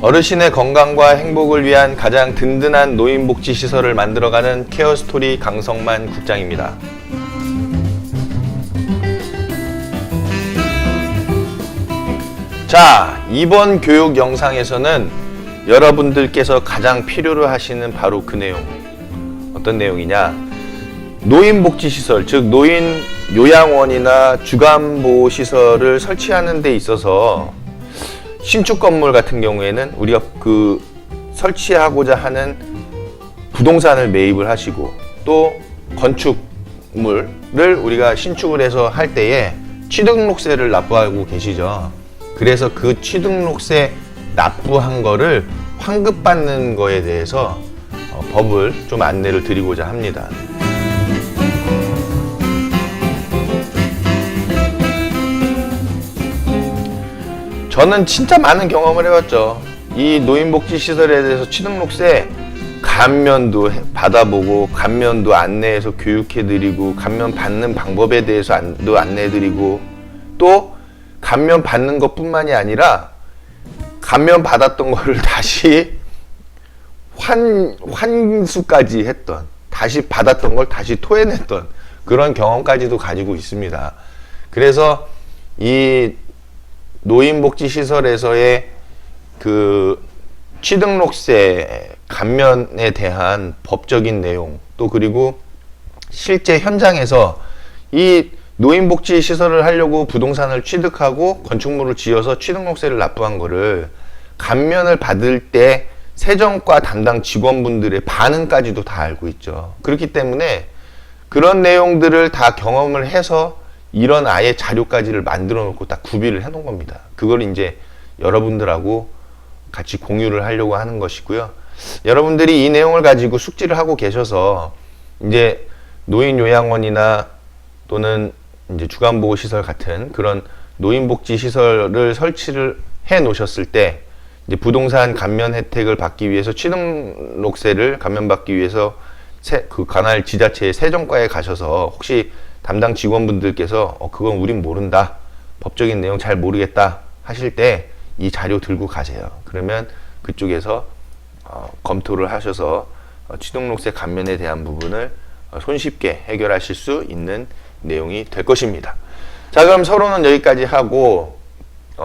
어르신의 건강과 행복을 위한 가장 든든한 노인복지시설을 만들어가는 케어스토리 강성만 국장입니다. 자, 이번 교육 영상에서는 여러분들께서 가장 필요로 하시는 바로 그 내용. 어떤 내용이냐? 노인복지시설, 즉 노인 요양원이나 주간보호시설을 설치하는 데 있어서 신축 건물 같은 경우에는 우리가 그 설치하고자 하는 부동산을 매입을 하시고 또 건축물을 우리가 신축을 해서 할 때에 취등록세를 납부하고 계시죠. 그래서 그 취등록세 납부한 거를 환급받는 거에 대해서 법을 좀 안내를 드리고자 합니다. 저는 진짜 많은 경험을 해봤죠. 이 노인복지시설에 대해서 취등록세 감면도 받아보고 감면도 안내해서 교육해드리고 감면 받는 방법에 대해서도 안내해드리고 또 감면 받는 것뿐만이 아니라 감면 받았던 거를 다시 환수까지 했던, 다시 받았던 걸 다시 토해냈던 그런 경험까지도 가지고 있습니다. 그래서 이 노인복지시설에서의 그 취등록세 감면에 대한 법적인 내용, 또 그리고 실제 현장에서 이 노인복지시설을 하려고 부동산을 취득하고 건축물을 지어서 취등록세를 납부한 거를 감면을 받을 때 세정과 담당 직원분들의 반응까지도 다 알고 있죠. 그렇기 때문에 그런 내용들을 다 경험을 해서 이런 아예 자료까지를 만들어 놓고 딱 구비를 해 놓은 겁니다. 그걸 이제 여러분들하고 같이 공유를 하려고 하는 것이고요. 여러분들이 이 내용을 가지고 숙지를 하고 계셔서 이제 노인요양원이나 또는 이제 주간보호시설 같은 그런 노인복지시설을 설치를 해 놓으셨을 때 이제 부동산 감면 혜택을 받기 위해서 취등록세를 감면받기 위해서 그 관할 지자체의 세정과에 가셔서 혹시 담당 직원분들께서 그건 우린 모른다, 법적인 내용 잘 모르겠다 하실 때 이 자료 들고 가세요. 그러면 그쪽에서 검토를 하셔서 취등록세 감면에 대한 부분을 손쉽게 해결하실 수 있는 내용이 될 것입니다. 자, 그럼 서론은 여기까지 하고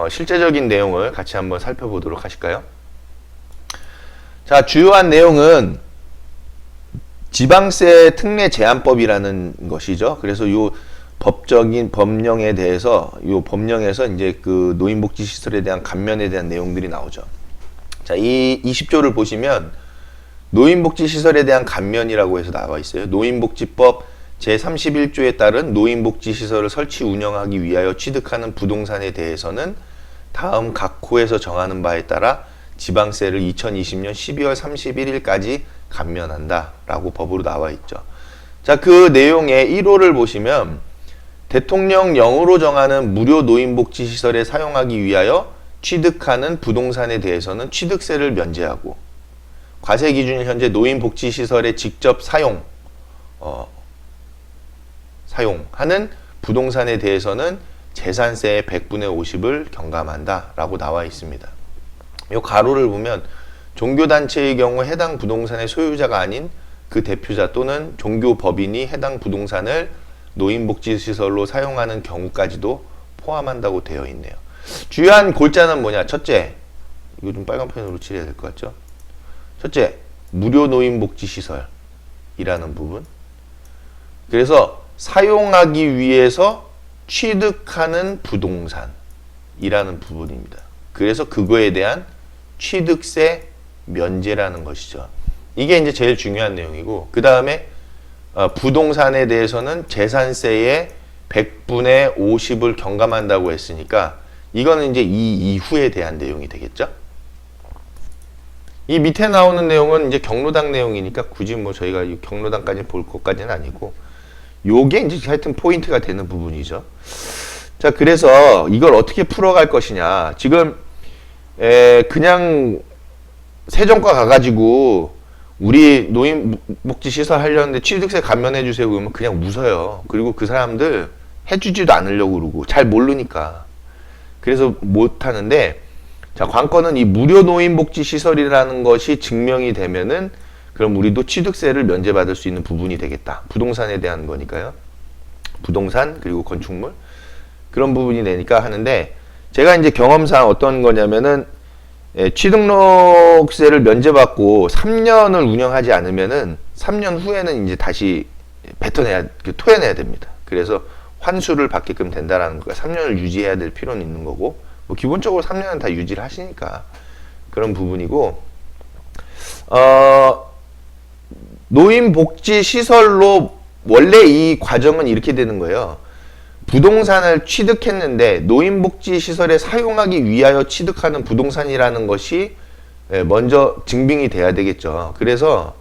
실제적인 내용을 같이 한번 살펴보도록 하실까요? 자, 주요한 내용은 지방세 특례 제한법이라는 것이죠. 그래서 요 법적인 법령에 대해서 요 법령에서 이제 그 노인복지시설에 대한 감면에 대한 내용들이 나오죠. 자, 이 20조를 보시면 노인복지시설에 대한 감면이라고 해서 나와 있어요. 노인복지법 제31조에 따른 노인복지시설을 설치 운영하기 위하여 취득하는 부동산에 대해서는 다음 각 호에서 정하는 바에 따라 지방세를 2020년 12월 31일까지 감면한다 라고 법으로 나와 있죠. 자, 그 내용의 1호를 보시면 대통령령으로 정하는 무료 노인복지시설에 사용하기 위하여 취득하는 부동산에 대해서는 취득세를 면제하고 과세 기준일 현재 노인복지시설에 직접 사용하는 부동산에 대해서는 재산세의 100분의 50을 경감한다 라고 나와 있습니다. 이 가로를 보면 종교단체의 경우 해당 부동산의 소유자가 아닌 그 대표자 또는 종교법인이 해당 부동산을 노인복지시설로 사용하는 경우까지도 포함한다고 되어 있네요. 주요한 골자는 뭐냐? 첫째, 이거 좀 빨간 펜으로 칠해야 될 것 같죠? 첫째, 무료 노인복지시설이라는 부분. 그래서 사용하기 위해서 취득하는 부동산이라는 부분입니다. 그래서 그거에 대한 취득세 면제라는 것이죠. 이게 이제 제일 중요한 내용이고, 그 다음에 부동산에 대해서는 재산세의 100분의 50을 경감한다고 했으니까 이거는 이제 이 이후에 대한 내용이 되겠죠. 이 밑에 나오는 내용은 이제 경로당 내용이니까 굳이 뭐 저희가 이 경로당까지 볼 것까지는 아니고 요게 이제 하여튼 포인트가 되는 부분이죠. 자, 그래서 이걸 어떻게 풀어갈 것이냐. 지금 그냥 세정과 가가지고 우리 노인복지시설 하려는데 취득세 감면해 주세요 그러면 그냥 웃어요. 그리고 그 사람들 해주지도 않으려고 그러고 잘 모르니까. 그래서 못 하는데 자, 관건은 이 무료 노인복지시설이라는 것이 증명이 되면은 그럼 우리도 취득세를 면제받을 수 있는 부분이 되겠다. 부동산에 대한 거니까요. 부동산 그리고 건축물 그런 부분이 되니까 하는데 제가 이제 경험상 어떤 거냐면은 취등록세를 면제받고 3년을 운영하지 않으면은 3년 후에는 이제 다시 토해내야 됩니다. 그래서 환수를 받게끔 된다라는 거가 3년을 유지해야 될 필요는 있는 거고 뭐 기본적으로 3년은 다 유지를 하시니까 그런 부분이고 노인복지시설로 원래 이 과정은 이렇게 되는 거예요. 부동산을 취득했는데 노인복지시설에 사용하기 위하여 취득하는 부동산이라는 것이 먼저 증빙이 돼야 되겠죠. 그래서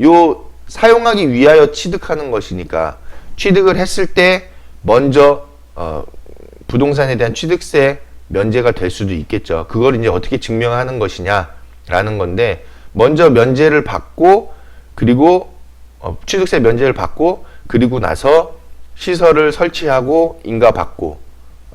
요 사용하기 위하여 취득하는 것이니까 취득을 했을 때 먼저 부동산에 대한 취득세 면제가 될 수도 있겠죠. 그걸 이제 어떻게 증명하는 것이냐라는 건데 먼저 면제를 받고 그리고 취득세 면제를 받고 그리고 나서 시설을 설치하고 인가받고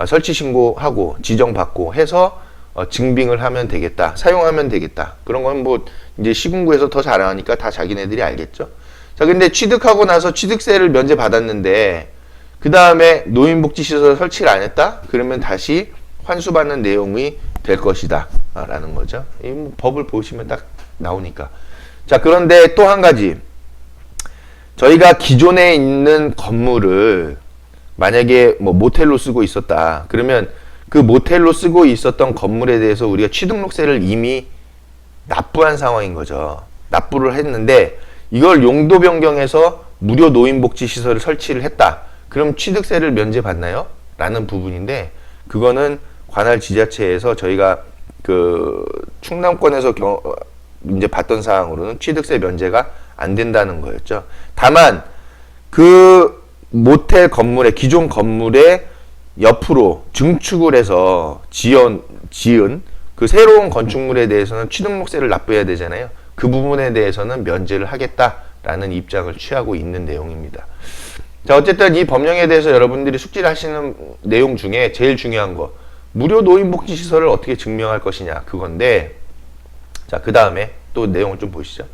설치 신고하고 지정받고 해서 증빙을 하면 되겠다. 사용하면 되겠다. 그런 건 뭐 이제 시군구에서 더 잘하니까 다 자기네들이 알겠죠. 자, 근데 취득하고 나서 취득세를 면제받았는데 그 다음에 노인복지시설 설치를 안 했다? 그러면 다시 환수받는 내용이 될 것이다 라는 거죠. 이 뭐 법을 보시면 딱 나오니까. 자, 그런데 또 한 가지 저희가 기존에 있는 건물을 만약에 뭐 모텔로 쓰고 있었다. 그러면 그 모텔로 쓰고 있었던 건물에 대해서 우리가 취등록세를 이미 납부한 상황인 거죠. 납부를 했는데 이걸 용도 변경해서 무료 노인복지시설을 설치를 했다. 그럼 취득세를 면제받나요? 라는 부분인데 그거는 관할 지자체에서 저희가 그 충남권에서 이제 봤던 사항으로는 취득세 면제가 안 된다는 거였죠. 다만 그 모텔 건물의 기존 건물의 옆으로 증축을 해서 지은 그 새로운 건축물에 대해서는 취등록세를 납부해야 되잖아요. 그 부분에 대해서는 면제를 하겠다라는 입장을 취하고 있는 내용입니다. 자, 어쨌든 이 법령에 대해서 여러분들이 숙지를 하시는 내용 중에 제일 중요한 거 무료 노인복지시설을 어떻게 증명할 것이냐 그건데 자, 그 다음에 또 내용을 좀 보시죠.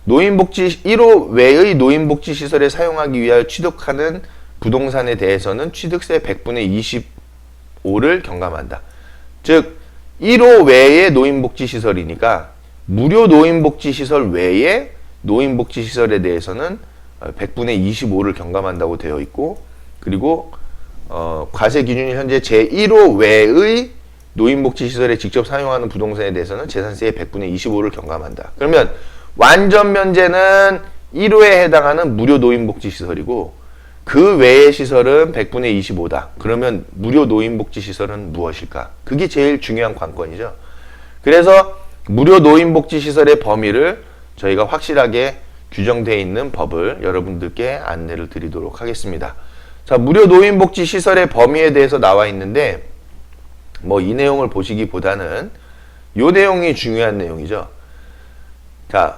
1호 외의 노인복지시설에 사용하기 위하여 취득하는 부동산에 대해서는 취득세 100분의 25를 경감한다. 즉 1호 외의 노인복지시설이니까 무료 노인복지시설 외에 노인복지시설에 대해서는 100분의 25를 경감한다고 되어 있고 그리고 과세 기준이 현재 제1호 외의 노인복지시설에 직접 사용하는 부동산에 대해서는 재산세의 100분의 25를 경감한다. 그러면 완전 면제는 1호에 해당하는 무료 노인복지시설이고 그 외의 시설은 100분의 25다. 그러면 무료 노인복지시설은 무엇일까? 그게 제일 중요한 관건이죠. 그래서 무료 노인복지시설의 범위를 저희가 확실하게 규정되어 있는 법을 여러분들께 안내를 드리도록 하겠습니다. 자, 무료 노인복지시설의 범위에 대해서 나와 있는데 뭐 이 내용을 보시기보다는 이 내용이 중요한 내용이죠. 자,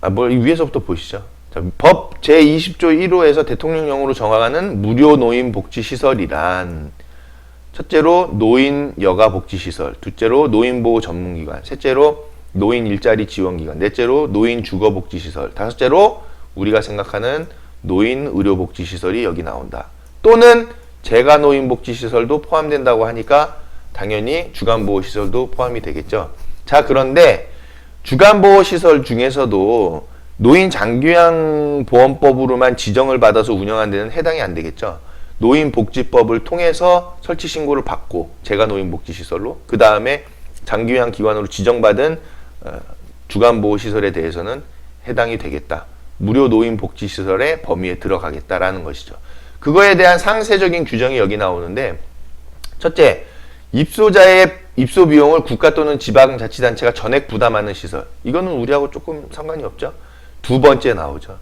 위에서부터 보시죠. 자, 법 제20조 1호에서 대통령령으로 정하는 무료 노인복지시설이란 첫째로 노인 여가복지시설, 둘째로 노인보호 전문기관, 셋째로 노인 일자리 지원기관, 넷째로 노인 주거복지시설, 다섯째로 우리가 생각하는 노인 의료복지시설이 여기 나온다. 또는 재가노인복지시설도 포함된다고 하니까 당연히 주간보호시설도 포함이 되겠죠. 자, 그런데 주간보호시설 중에서도 노인 장기요양보험법으로만 지정을 받아서 운영하는 데는 해당이 안 되겠죠. 노인복지법을 통해서 설치신고를 받고 재가노인복지시설로 그 다음에 장기요양기관으로 지정받은 주간보호시설에 대해서는 해당이 되겠다. 무료 노인복지시설의 범위에 들어가겠다라는 것이죠. 그거에 대한 상세적인 규정이 여기 나오는데 첫째, 입소자의 입소 비용을 국가 또는 지방자치단체가 전액 부담하는 시설. 이거는 우리하고 조금 상관이 없죠. 두 번째 나오죠.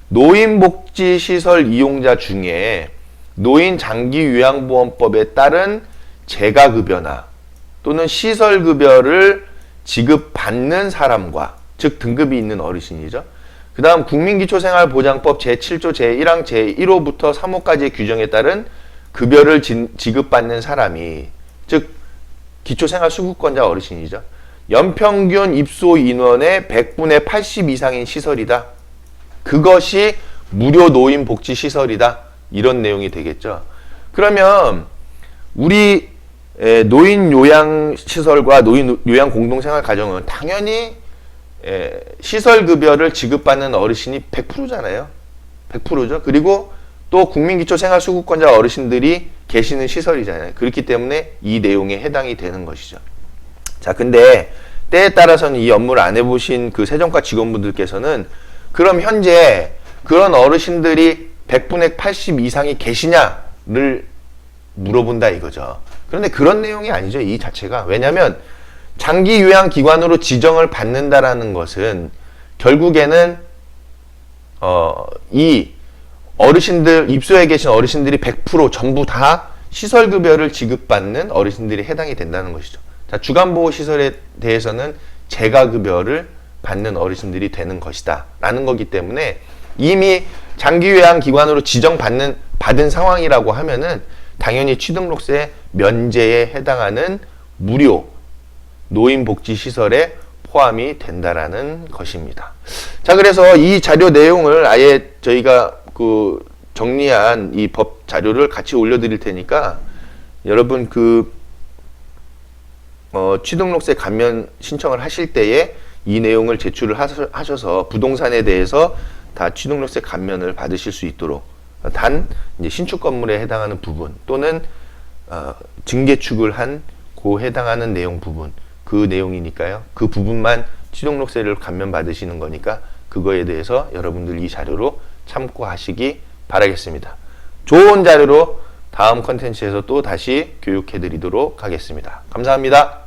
노인복지시설 이용자 중에 노인장기요양보험법에 따른 재가급여나 또는 시설급여를 지급받는 사람과 즉 등급이 있는 어르신이죠. 그 다음 국민기초생활보장법 제7조 제1항 제1호부터 3호까지의 규정에 따른 급여를 지급받는 사람이 즉 기초생활수급권자 어르신이죠. 연평균 입소 인원의 100분의 80 이상인 시설이다. 그것이 무료 노인복지시설이다. 이런 내용이 되겠죠. 그러면 우리 노인 요양시설과 노인 요양 공동생활가정은 당연히 시설급여를 지급받는 어르신이 100%잖아요. 100%죠. 그리고 또 국민기초생활수급권자 어르신들이 계시는 시설이잖아요. 그렇기 때문에 이 내용에 해당이 되는 것이죠. 자, 근데 때에 따라서는 이 업무를 안 해보신 그 세정과 직원분들께서는 그럼 현재 그런 어르신들이 100분의 80 이상이 계시냐를 물어본다 이거죠. 그런데 그런 내용이 아니죠. 이 자체가. 왜냐하면 장기 요양기관으로 지정을 받는다라는 것은 결국에는 이 어르신들, 입소해 계신 어르신들이 100% 전부 다 시설급여를 지급받는 어르신들이 해당이 된다는 것이죠. 자, 주간보호시설에 대해서는 재가급여를 받는 어르신들이 되는 것이다 라는 거기 때문에 이미 장기요양기관으로 받은 상황이라고 하면은 당연히 취등록세 면제에 해당하는 무료 노인복지시설에 포함이 된다라는 것입니다. 자, 그래서 이 자료 내용을 아예 저희가 그 정리한 이 법 자료를 같이 올려드릴 테니까 여러분 취등록세 감면 신청을 하실 때에 이 내용을 제출을 하셔서 부동산에 대해서 다 취등록세 감면을 받으실 수 있도록 단 이제 신축 건물에 해당하는 부분 또는 증개축을 한 그 해당하는 내용 부분 그 내용이니까요. 그 부분만 취등록세를 감면 받으시는 거니까 그거에 대해서 여러분들 이 자료로 참고하시기 바라겠습니다. 좋은 자료로 다음 컨텐츠에서 또 다시 교육해 드리도록 하겠습니다. 감사합니다.